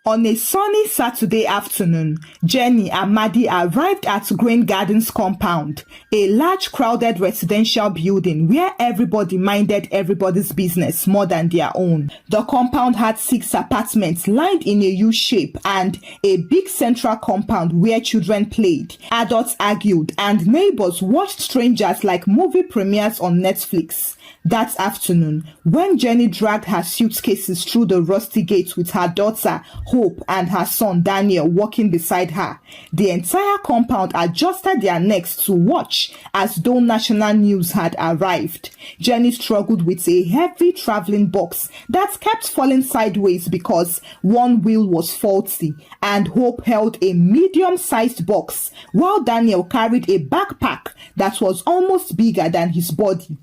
On a sunny Saturday afternoon, Jenny and Maddie arrived at Green Gardens compound, a large crowded residential building where everybody minded everybody's business more than their own. The compound had 6 apartments lined in a U shape and a big central compound where children played, adults argued, and neighbors watched strangers like movie premieres on Netflix. That afternoon, when Jenny dragged her suitcases through the rusty gates with her daughter, Hope, and her son, Daniel, walking beside her, the entire compound adjusted their necks to watch as though national news had arrived. Jenny struggled with a heavy traveling box that kept falling sideways because one wheel was faulty, and Hope held a medium-sized box, while Daniel carried a backpack that was almost bigger than his body.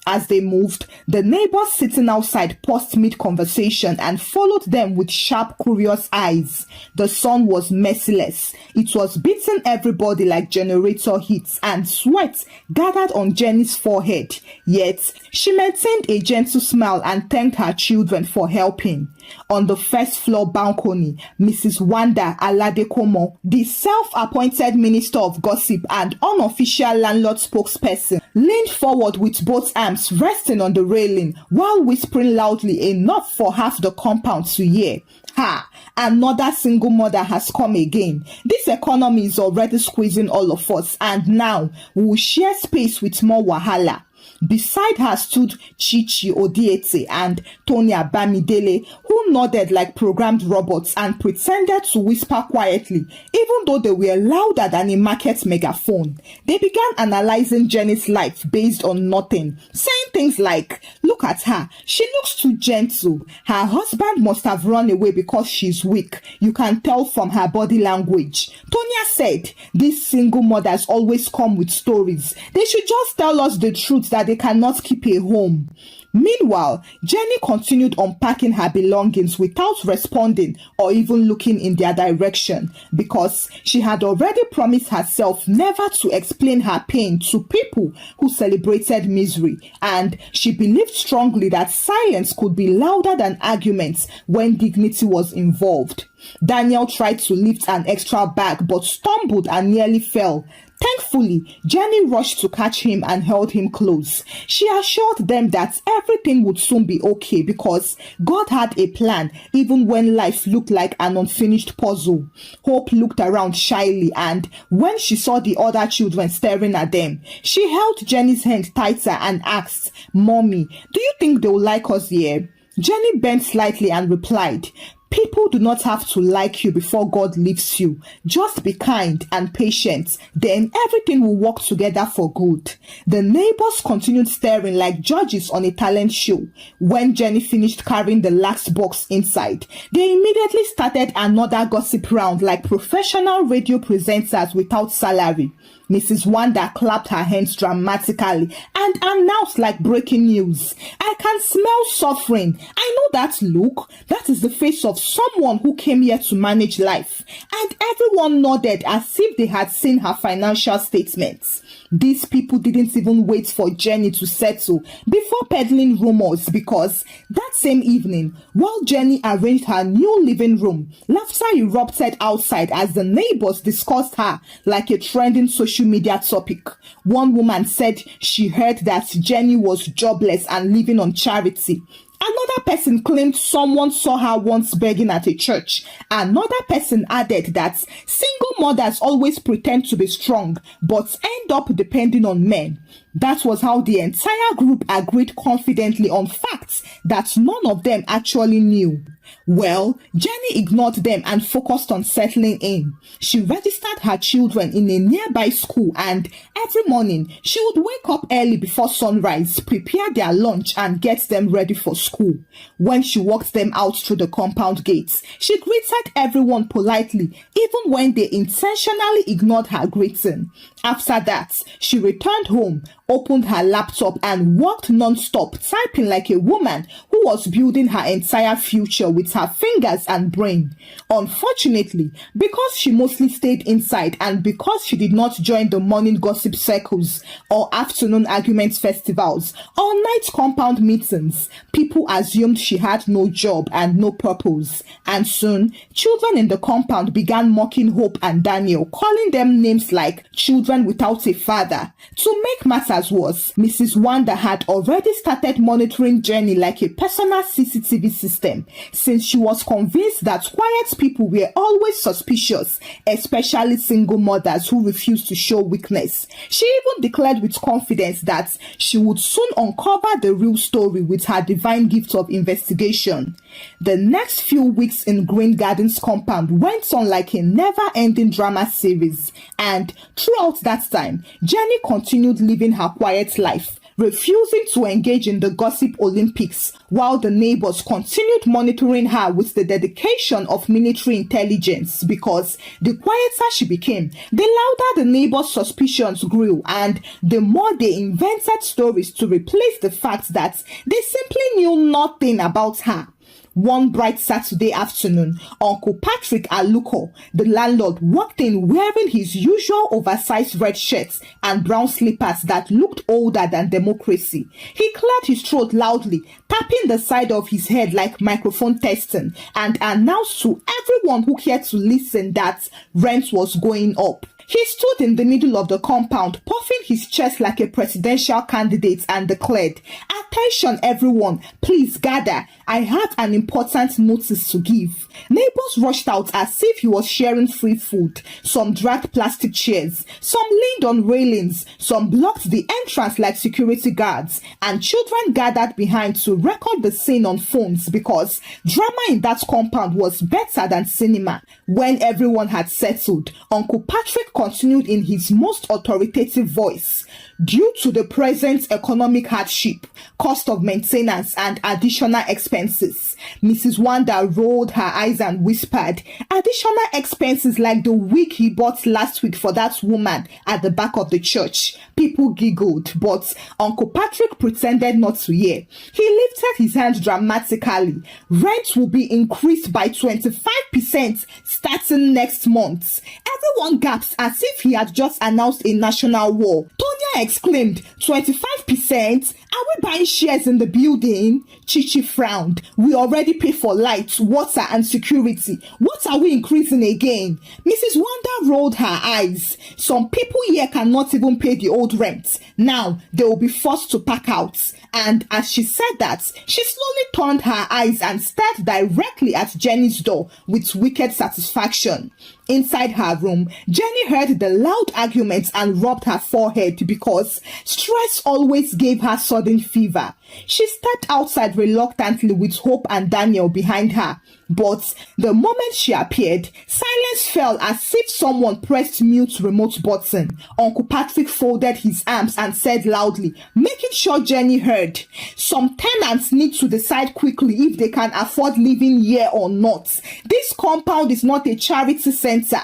As they moved, the neighbors sitting outside paused mid-conversation and followed them with sharp, curious eyes. The sun was merciless. It was beating everybody like generator heat, and sweat gathered on Jenny's forehead. Yet, she maintained a gentle smile and thanked her children for helping. On the first floor balcony, Mrs. Wanda Aladekomo, the self-appointed minister of gossip and unofficial landlord spokesperson, leaned forward with both arms resting on the railing while whispering loudly enough for half the compound to hear. Ha! Another single mother has come again. This economy is already squeezing all of us, and now we will share space with more wahala. Beside her stood Chichi Odiete and Tonya Bamidele, who nodded like programmed robots and pretended to whisper quietly, even though they were louder than a market megaphone. They began analyzing Jenny's life based on nothing, saying things like, "Look at her, she looks too gentle. Her husband must have run away because she's weak. You can tell from her body language." Tonya said, "These single mothers always come with stories. They should just tell us the truth that they cannot keep a home." Meanwhile, Jenny continued unpacking her belongings without responding or even looking in their direction, because she had already promised herself never to explain her pain to people who celebrated misery, and she believed strongly that silence could be louder than arguments when dignity was involved. Daniel tried to lift an extra bag but stumbled and nearly fell. Thankfully, Jenny rushed to catch him and held him close. She assured them that everything would soon be okay because God had a plan even when life looked like an unfinished puzzle. Hope looked around shyly, and when she saw the other children staring at them, she held Jenny's hand tighter and asked, "Mommy, do you think they'll like us here?" Jenny bent slightly and replied, "People do not have to like you before God lifts you. Just be kind and patient, then everything will work together for good." The neighbors continued staring like judges on a talent show. When Jenny finished carrying the last box inside, they immediately started another gossip round like professional radio presenters without salary. Mrs. Wanda clapped her hands dramatically and announced like breaking news, "I can smell suffering. I know that look. That is the face of someone who came here to manage life." And everyone nodded as if they had seen her financial statements. These people didn't even wait for Jenny to settle before peddling rumors, because that same evening, while Jenny arranged her new living room, laughter erupted outside as the neighbors discussed her like a trending social media topic. One woman said she heard that Jenny was jobless and living on charity. Another person claimed someone saw her once begging at a church. Another person added that single mothers always pretend to be strong but end up depending on men. That was how the entire group agreed confidently on facts that none of them actually knew. Well, Jenny ignored them and focused on settling in. She registered her children in a nearby school, and every morning she would wake up early before sunrise, prepare their lunch and get them ready for school. When she walked them out through the compound gates, she greeted everyone politely, even when they intentionally ignored her greeting. After that, she returned home, opened her laptop and worked non-stop, typing like a woman who was building her entire future with her fingers and brain. Unfortunately, because she mostly stayed inside and because she did not join the morning gossip circles or afternoon argument festivals or night compound meetings, people assumed she had no job and no purpose. And soon, children in the compound began mocking Hope and Daniel, calling them names like children without a father. To make matters worse, Mrs. Wanda had already started monitoring Jenny like a personal CCTV system, since she was convinced that quiet people were always suspicious, especially single mothers who refused to show weakness. She even declared with confidence that she would soon uncover the real story with her divine gift of investigation. The next few weeks in Green Gardens compound went on like a never-ending drama series, and throughout that time, Jenny continued living her quiet life, refusing to engage in the gossip Olympics, while the neighbors continued monitoring her with the dedication of military intelligence, because the quieter she became, the louder the neighbors' suspicions grew, and the more they invented stories to replace the fact that they simply knew nothing about her. One bright Saturday afternoon, Uncle Patrick Aluko, the landlord, walked in wearing his usual oversized red shirt and brown slippers that looked older than democracy. He cleared his throat loudly, tapping the side of his head like microphone testing, and announced to everyone who cared to listen that rent was going up. He stood in the middle of the compound, puffing his chest like a presidential candidate, and declared, "Attention everyone, please gather. I have an important notice to give." Neighbors rushed out as if he was sharing free food. Some dragged plastic chairs, some leaned on railings, some blocked the entrance like security guards, and children gathered behind to record the scene on phones, because drama in that compound was better than cinema. When everyone had settled, Uncle Patrick continued in his most authoritative voice. "Due to the present economic hardship, cost of maintenance, and additional expenses," Mrs. Wanda rolled her eyes and whispered, "Additional expenses like the wig he bought last week for that woman at the back of the church." People giggled, but Uncle Patrick pretended not to hear. He lifted his hand dramatically. "Rent will be increased by 25% starting next month." Everyone gasped as if he had just announced a national war. Tonya exclaimed, "25%? Are we buying shares in the building?" Chichi frowned. "We already pay for lights, water, and security. What are we increasing again?" Mrs. Wanda rolled her eyes. "Some people here cannot even pay the old rent. Now they will be forced to pack out." And as she said that, she slowly turned her eyes and stared directly at Jenny's door with wicked satisfaction. Inside her room, Jenny heard the loud arguments and rubbed her forehead because stress always gave her sudden fever. She stepped outside reluctantly with Hope and Daniel behind her. But the moment she appeared, silence fell as if someone pressed mute remote button. Uncle Patrick folded his arms and said loudly, making sure Jenny heard, "Some tenants need to decide quickly if they can afford living here or not. This compound is not a charity center."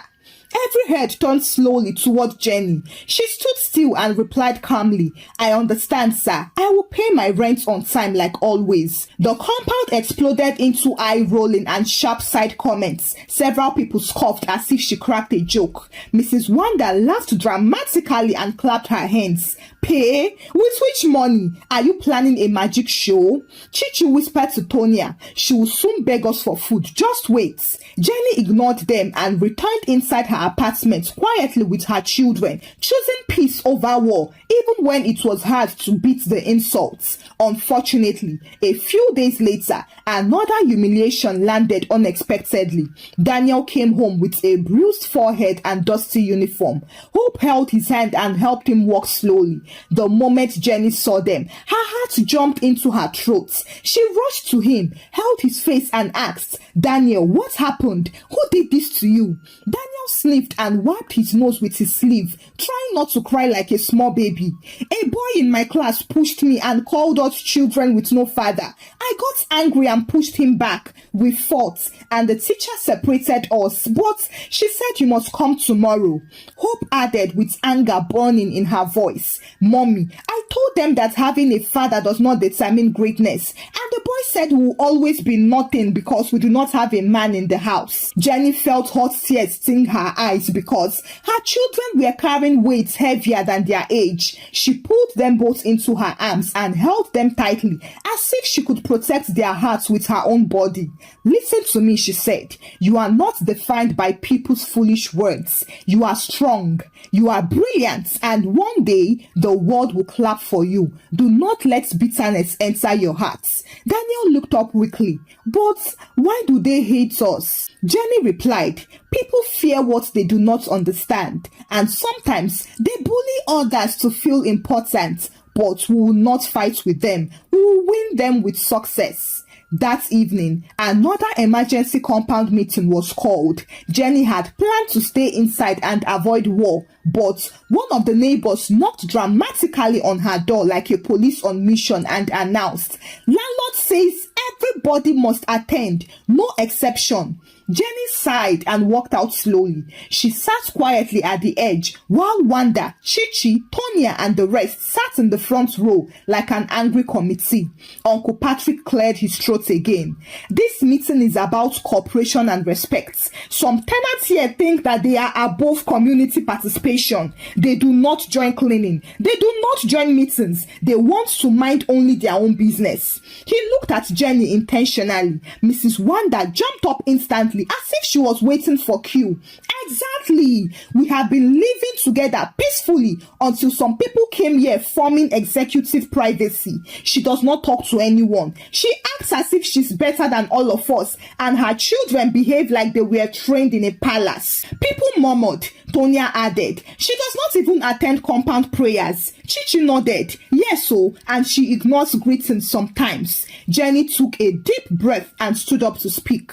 Every head turned slowly toward Jenny. She stood still and replied calmly, "I understand, sir. I will pay my rent on time like always." The compound exploded into eye-rolling and sharp side comments. Several people scoffed as if she cracked a joke. Mrs. Wanda laughed dramatically and clapped her hands. "Pay? With which money? Are you planning a magic show?" Chichi whispered to Tonya, "She will soon beg us for food. Just wait." Jenny ignored them and returned inside her apartment quietly with her children, choosing peace over war, even when it was hard to beat the insults. Unfortunately, a few days later, another humiliation landed unexpectedly. Daniel came home with a bruised forehead and dusty uniform. Hope held his hand and helped him walk slowly. The moment Jenny saw them, her heart jumped into her throat. She rushed to him, held his face and asked, "Daniel, what happened? Who did this to you?" Daniel sniffed and wiped his nose with his sleeve, trying not to cry like a small baby. A boy in my class pushed me and called us children with no father. I got angry and pushed him back. We fought, and the teacher separated us, but she said you must come tomorrow. Hope added with anger burning in her voice. Mommy, I told them that having a father does not determine greatness, and the boy said we will always be nothing because we do not have a man in the house. Jenny felt hot tears sting her eyes because her children were carrying weights heavier than their age. She pulled them both into her arms and held them tightly as if she could protect their hearts with her own body. Listen to me, she said. You are not defined by people's foolish words. You are strong. You are brilliant, and one day the world will clap for you. Do not let bitterness enter your hearts. Daniel looked up weakly. But why do they hate us? Jenny replied, people fear what they do not understand, and sometimes they bully others to feel important, but we will not fight with them. We will win them with success. That evening, another emergency compound meeting was called. Jenny had planned to stay inside and avoid war, but one of the neighbors knocked dramatically on her door like a police on mission and announced, "Landlord says everybody must attend, no exception." Jenny sighed and walked out slowly. She sat quietly at the edge while Wanda, Chichi, Tonya and the rest sat in the front row like an angry committee. Uncle Patrick cleared his throat again. This meeting is about cooperation and respect. Some tenants here think that they are above community participation. They do not join cleaning. They do not join meetings. They want to mind only their own business. He looked at Jenny intentionally. Mrs. Wanda jumped up instantly as if she was waiting for cue. Exactly. We have been living together peacefully until some people came here forming executive privacy. She does not talk to anyone. She acts as if she's better than all of us, and her children behave like they were trained in a palace. People murmured. Tonya added, she does not even attend compound prayers. Chichi nodded, yes so, and she ignores greetings sometimes. Jenny took a deep breath and stood up to speak.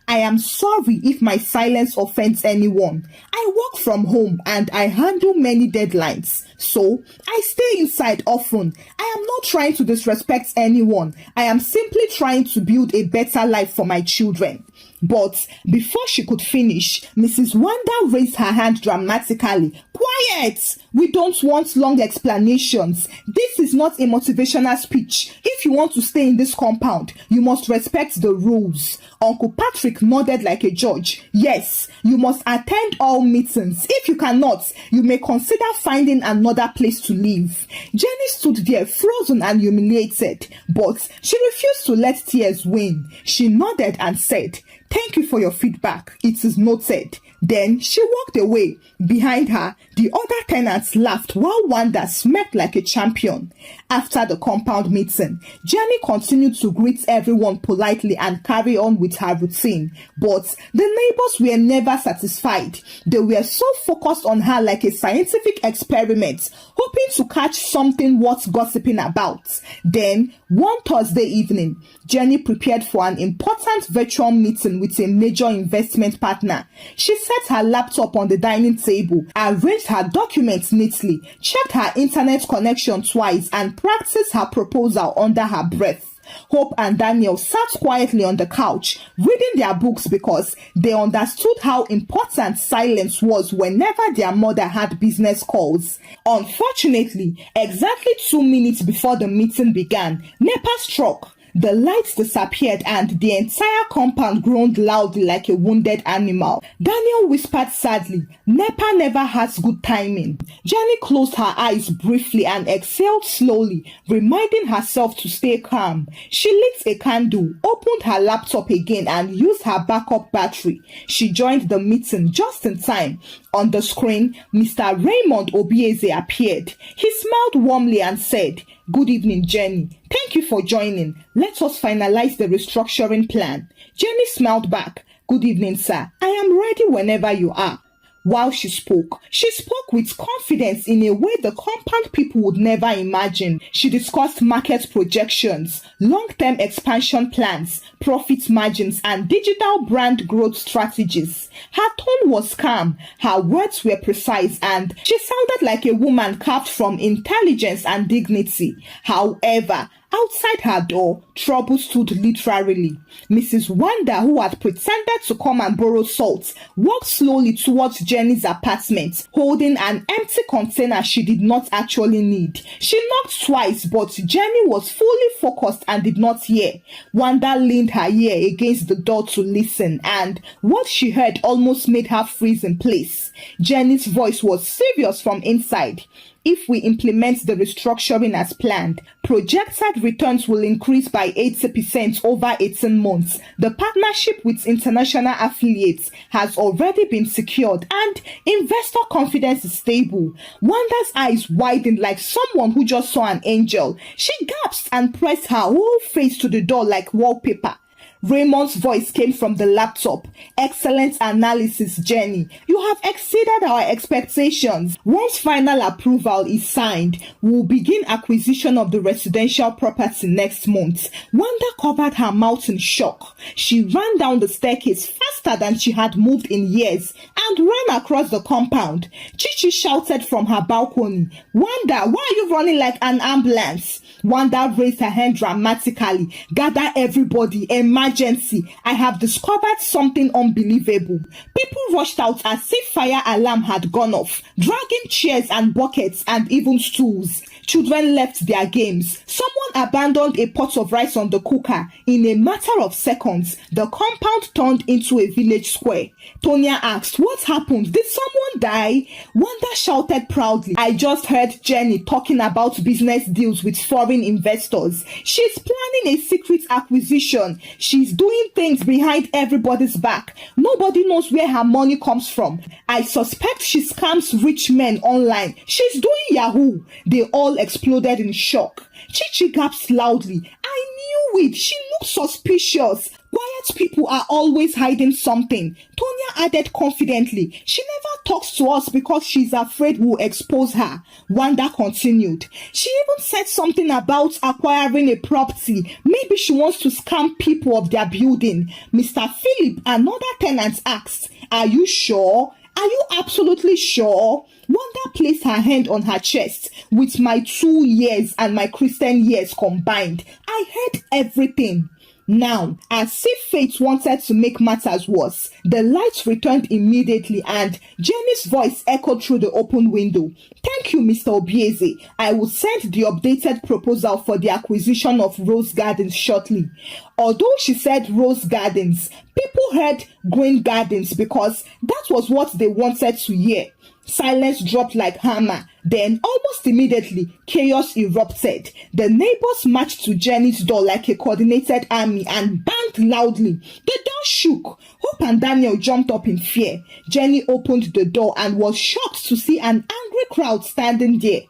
I am sorry if my silence offends anyone. I work from home and I handle many deadlines, so I stay inside often. I am not trying to disrespect anyone. I am simply trying to build a better life for my children. But before she could finish, Mrs. Wanda raised her hand dramatically. Quiet! We don't want long explanations. This is not a motivational speech. If you want to stay in this compound, you must respect the rules. Uncle Patrick nodded like a judge. Yes, you must attend all meetings. If you cannot, you may consider finding another place to live. Jenny stood there frozen and humiliated, but she refused to let tears win. She nodded and said, thank you for your feedback. It is noted. Then she walked away. Behind her, the other tenants laughed while Wanda smirked like a champion. After the compound meeting, Jenny continued to greet everyone politely and carry on with her routine. But the neighbors were never satisfied. They were so focused on her like a scientific experiment, hoping to catch something worth gossiping about. Then, one Thursday evening, Jenny prepared for an important virtual meeting with a major investment partner. She set her laptop on the dining table, arranged her documents neatly, checked her internet connection twice, and practiced her proposal under her breath. Hope and Daniel sat quietly on the couch, reading their books because they understood how important silence was whenever their mother had business calls. Unfortunately, exactly 2 minutes before the meeting began, NEPA struck. The lights disappeared and the entire compound groaned loudly like a wounded animal. Daniel whispered sadly, NEPA never has good timing. Jenny closed her eyes briefly and exhaled slowly, reminding herself to stay calm. She lit a candle, opened her laptop again and used her backup battery. She joined the meeting just in time. On the screen, Mr. Raymond Obieze appeared. He smiled warmly and said, good evening, Jenny. Thank you for joining. Let us finalize the restructuring plan. Jenny smiled back. Good evening, sir. I am ready whenever you are. While she spoke with confidence in a way the compound people would never imagine. She discussed market projections, long-term expansion plans, profit margins, and digital brand growth strategies. Her tone was calm, her words were precise, and she sounded like a woman carved from intelligence and dignity. However, outside her door, trouble stood literally. Mrs. Wanda, who had pretended to come and borrow salt, walked slowly towards Jenny's apartment, holding an empty container she did not actually need. She knocked twice, but Jenny was fully focused and did not hear. Wanda leaned her ear against the door to listen, and what she heard almost made her freeze in place. Jenny's voice was serious from inside. If we implement the restructuring as planned, projected returns will increase by 80% over 18 months. The partnership with international affiliates has already been secured and investor confidence is stable. Wanda's eyes widened like someone who just saw an angel. She gasped and pressed her whole face to the door like wallpaper. Raymond's voice came from the laptop. Excellent analysis, Jenny. You have exceeded our expectations. Once final approval is signed, we'll begin acquisition of the residential property next month. Wanda covered her mouth in shock. She ran down the staircase faster than she had moved in years and ran across the compound. Chichi shouted from her balcony, "Wanda, why are you running like an ambulance?" Wanda raised her hand dramatically. "Gather everybody, emergency. I have discovered something unbelievable." People rushed out as if fire alarm had gone off, dragging chairs and buckets and even stools. Children left their games. Someone abandoned a pot of rice on the cooker. In a matter of seconds, the compound turned into a village square. Tonya asked, "What happened? Did someone die?" Wanda shouted proudly, "I just heard Jenny talking about business deals with foreign investors. She's planning a secret acquisition. She's doing things behind everybody's back. Nobody knows where her money comes from. I suspect she scams rich men online. She's doing Yahoo." They all exploded in shock. Chichi gasped loudly, "I knew it. She looks suspicious. Quiet people are always hiding something." Tonya added confidently, "She never talks to us because she's afraid we'll expose her." Wanda continued, "She even said something about acquiring a property. Maybe she wants to scam people of their building." Mr. Philip, another tenant, asked, "Are you sure? Are you absolutely sure?" Wanda placed her hand on her chest. "With my 2 years and my Christian years combined, I heard everything." Now, as if fate wanted to make matters worse, the lights returned immediately and Jenny's voice echoed through the open window. "Thank you, Mr. Obieze. I will send the updated proposal for the acquisition of Rose Gardens shortly." Although she said Rose Gardens, people heard Green Gardens because that was what they wanted to hear. Silence dropped like hammer. Then, almost immediately, chaos erupted. The neighbors marched to Jenny's door like a coordinated army and banged loudly. The door shook. Hope and Daniel jumped up in fear. Jenny opened the door and was shocked to see an angry crowd standing there.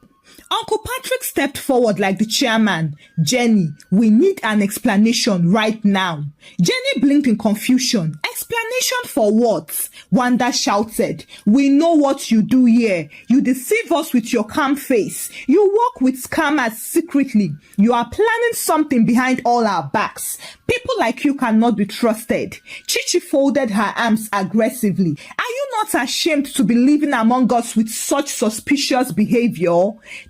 Uncle Patrick stepped forward like the chairman. "Jenny, we need an explanation right now." Jenny blinked in confusion. "Explanation for what?" Wanda shouted. "We know what you do here. You deceive us with your calm face. You work with scammers secretly. You are planning something behind all our backs. People like you cannot be trusted." Chichi folded her arms aggressively. "Are you not ashamed to be living among us with such suspicious behavior?"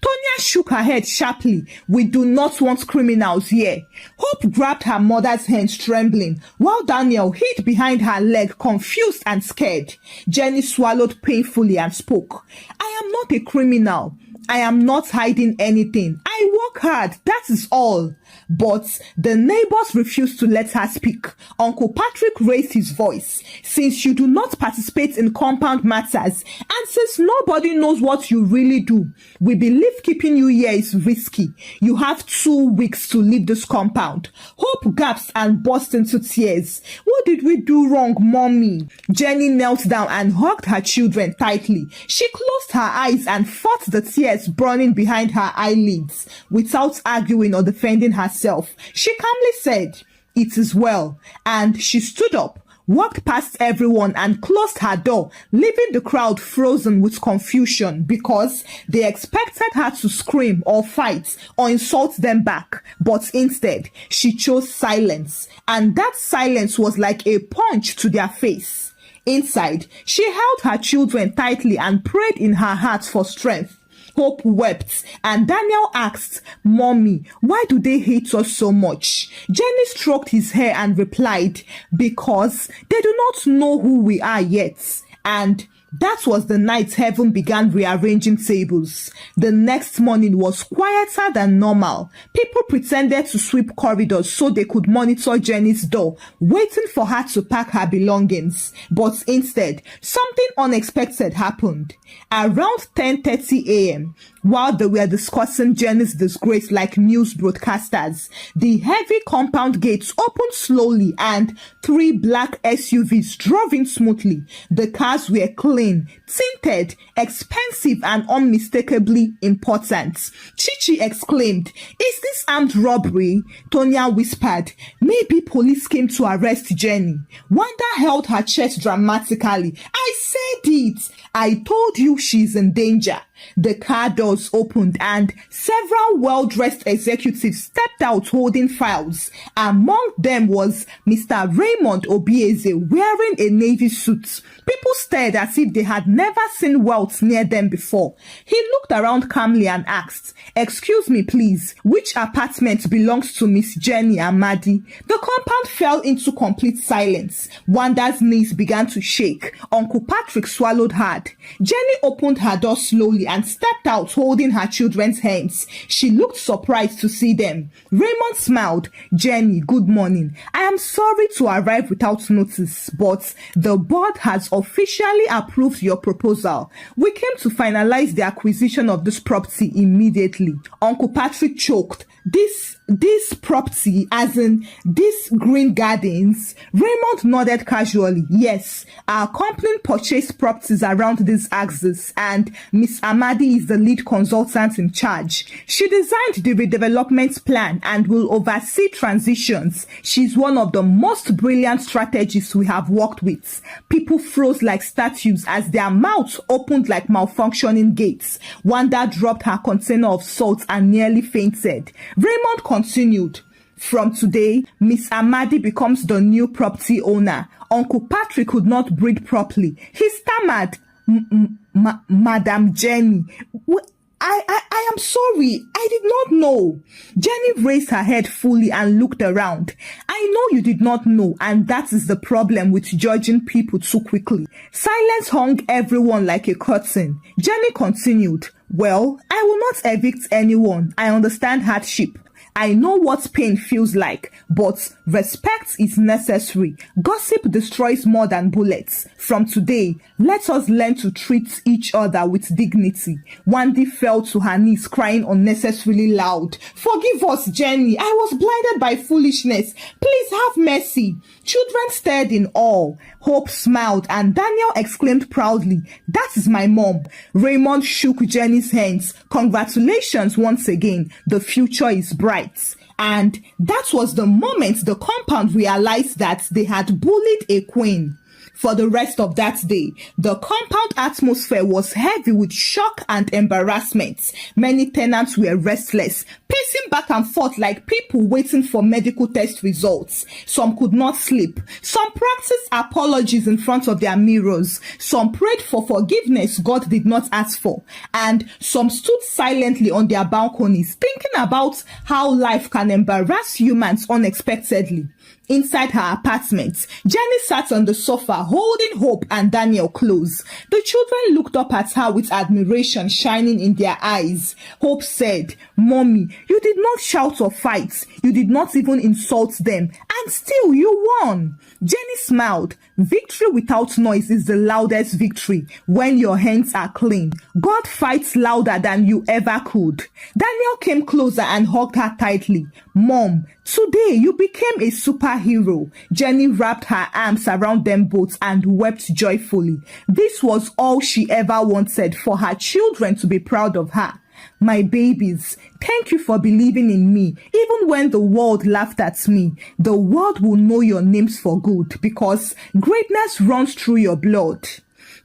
Tonya shook her head sharply. "We do not want criminals here." Hope grabbed her mother's hands trembling, while Daniel hid behind her leg, confused and scared. Jenny swallowed painfully and spoke. "I am not a criminal. I am not hiding anything. I work hard, that is all." But the neighbors refused to let her speak. Uncle Patrick raised his voice. "Since you do not participate in compound matters, and since nobody knows what you really do, we believe keeping you here is risky. You have 2 weeks to leave this compound." Hope gasped and burst into tears. "What did we do wrong, Mommy?" Jenny knelt down and hugged her children tightly. She closed her eyes and fought the tears burning behind her eyelids. Without arguing or defending herself, she calmly said, "It is well," and she stood up. walked past everyone and closed her door, leaving the crowd frozen with confusion because they expected her to scream or fight or insult them back. But instead, she chose silence, and that silence was like a punch to their face. Inside, she held her children tightly and prayed in her heart for strength. Hope wept, and Daniel asked, "Mommy, why do they hate us so much?" Jenny stroked his hair and replied, "Because they do not know who we are yet." And that was the night heaven began rearranging tables. The next morning was quieter than normal. People pretended to sweep corridors so they could monitor Jenny's door, waiting for her to pack her belongings. But instead, something unexpected happened. Around 10:30 a.m., while they were discussing Jenny's disgrace like news broadcasters, the heavy compound gates opened slowly and 3 black SUVs drove in smoothly. The cars were clean, tinted, expensive, and unmistakably important. Chichi exclaimed, "Is this armed robbery?" Tonya whispered, "Maybe police came to arrest Jenny." Wanda held her chest dramatically. "I said it! I told you she's in danger." The car doors opened and several well-dressed executives stepped out holding files. Among them was Mr. Raymond Obieze wearing a navy suit. People stared as if they had never seen wealth near them before. He looked around calmly and asked, "Excuse me, please, which apartment belongs to Miss Jenny Amadi?" The compound fell into complete silence. Wanda's knees began to shake. Uncle Patrick swallowed hard. Jenny opened her door slowly and stepped out holding her children's hands. She looked surprised to see them. Raymond smiled. "Jenny, good morning. I am sorry to arrive without notice, but the board has officially approved your proposal. We came to finalize the acquisition of this property immediately." Uncle Patrick choked. This property, as in these green gardens? Raymond nodded casually. "Yes, our company purchased properties around this axis, and Miss Amadi is the lead consultant in charge. She designed the redevelopment plan and will oversee transitions. She's one of the most brilliant strategists we have worked with." People froze like statues as their mouths opened like malfunctioning gates. Wanda dropped her container of salt and nearly fainted. Raymond continued, "From today, Miss Amadi becomes the new property owner." Uncle Patrick could not breathe properly. He stammered, "Madam Jenny, I am sorry. I did not know." Jenny raised her head fully and looked around. "I know you did not know, and that is the problem with judging people too quickly." Silence hung everyone like a curtain. Jenny continued, "Well, I will not evict anyone. I understand hardship. I know what pain feels like, but respect is necessary. Gossip destroys more than bullets. From today, let us learn to treat each other with dignity." Wendy fell to her knees, crying unnecessarily loud. "Forgive us, Jenny. I was blinded by foolishness. Please have mercy." Children stared in awe. Hope smiled, and Daniel exclaimed proudly, "That is my mom." Raymond shook Jenny's hands. "Congratulations once again. The future is bright." And that was the moment the compound realized that they had bullied a queen. For the rest of that day, the compound atmosphere was heavy with shock and embarrassment. Many tenants were restless, pacing back and forth like people waiting for medical test results. Some could not sleep. Some practiced apologies in front of their mirrors. Some prayed for forgiveness God did not ask for. And some stood silently on their balconies, thinking about how life can embarrass humans unexpectedly. Inside her apartment, Jenny sat on the sofa holding Hope and Daniel close. The children looked up at her with admiration shining in their eyes. Hope said, "Mommy, you did not shout or fight. You did not even insult them. And still you won." Jenny smiled. "Victory without noise is the loudest victory. When your hands are clean, God fights louder than you ever could." Daniel came closer and hugged her tightly. "Mom, today you became a superhero." Jenny wrapped her arms around them both and wept joyfully. This was all she ever wanted, for her children to be proud of her. My babies, thank you for believing in me. Even when the world laughed at me, the world will know your names for good because greatness runs through your blood.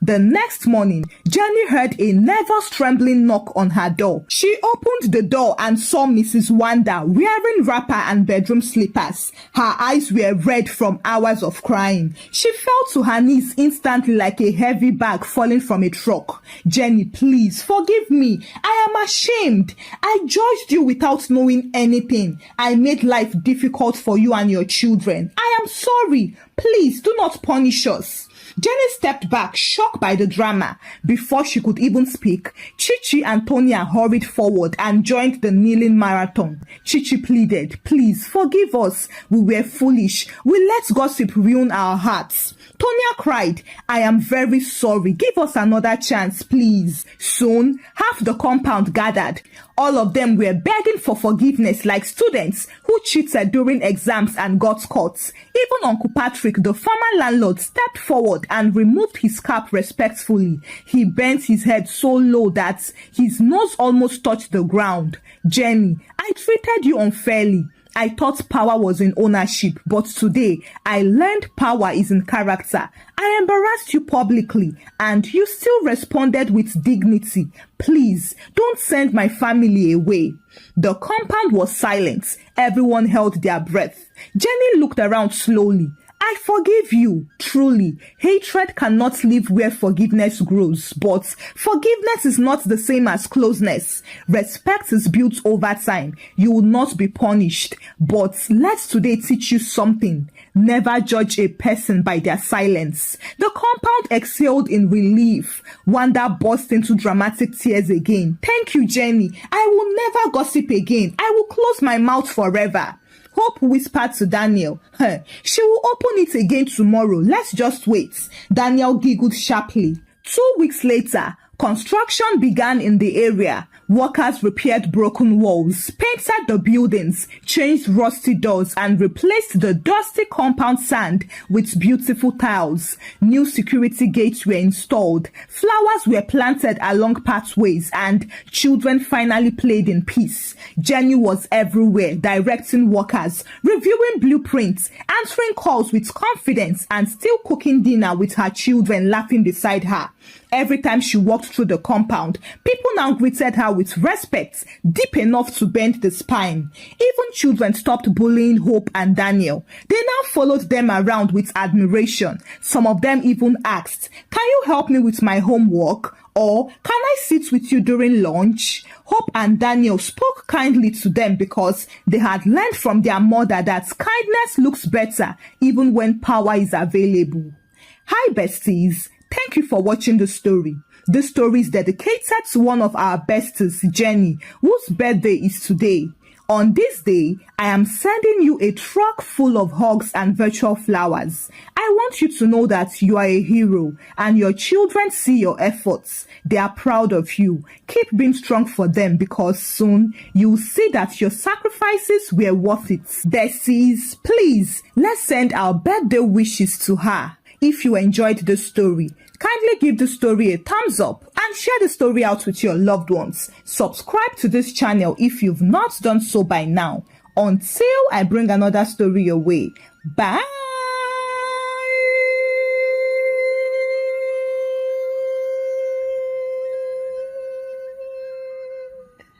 The next morning, Jenny heard a nervous trembling knock on her door. She opened the door and saw Mrs. Wanda wearing wrapper and bedroom slippers. Her eyes were red from hours of crying. She fell to her knees instantly like a heavy bag falling from a truck. Jenny, please forgive me. I am ashamed. I judged you without knowing anything. I made life difficult for you and your children. I am sorry. Please do not punish us. Jenny stepped back, shocked by the drama. Before she could even speak, Chichi and Tonya hurried forward and joined the kneeling marathon. Chichi pleaded, please forgive us. We were foolish. We let gossip ruin our hearts. Tonya cried, I am very sorry. Give us another chance, please. Soon, half the compound gathered. All of them were begging for forgiveness like students who cheated during exams and got caught. Even Uncle Patrick, the former landlord, stepped forward and removed his cap respectfully. He bent his head so low that his nose almost touched the ground. Jenny, I treated you unfairly. I thought power was in ownership, but today I learned power is in character. I embarrassed you publicly, and you still responded with dignity. Please, don't send my family away. The compound was silent. Everyone held their breath. Jenny looked around slowly. I forgive you, truly. Hatred cannot live where forgiveness grows, but forgiveness is not the same as closeness. Respect is built over time. You will not be punished, but let's today teach you something. Never judge a person by their silence. The compound exhaled in relief. Wanda burst into dramatic tears again. Thank you, Jenny. I will never gossip again. I will close my mouth forever. Hope whispered to Daniel, she will open it again tomorrow. Let's just wait. Daniel giggled sharply. 2 weeks later, construction began in the area. Workers repaired broken walls, painted the buildings, changed rusty doors, and replaced the dusty compound sand with beautiful tiles. New security gates were installed, flowers were planted along pathways, and children finally played in peace. Jenny was everywhere, directing workers, reviewing blueprints, answering calls with confidence, and still cooking dinner with her children laughing beside her. Every time she walked through the compound, people now greeted her with respect, deep enough to bend the spine. Even children stopped bullying Hope and Daniel. They now followed them around with admiration. Some of them even asked, can you help me with my homework? Or can I sit with you during lunch? Hope and Daniel spoke kindly to them because they had learned from their mother that kindness looks better even when power is available. Hi besties. Thank you for watching the story. This story is dedicated to one of our besties, Jenny, whose birthday is today. On this day, I am sending you a truck full of hugs and virtual flowers. I want you to know that you are a hero and your children see your efforts. They are proud of you. Keep being strong for them because soon you'll see that your sacrifices were worth it. Besties, please, let's send our birthday wishes to her. If you enjoyed the story, kindly give the story a thumbs up and share the story out with your loved ones. Subscribe to this channel if you've not done so by now. Until I bring another story your way. Bye!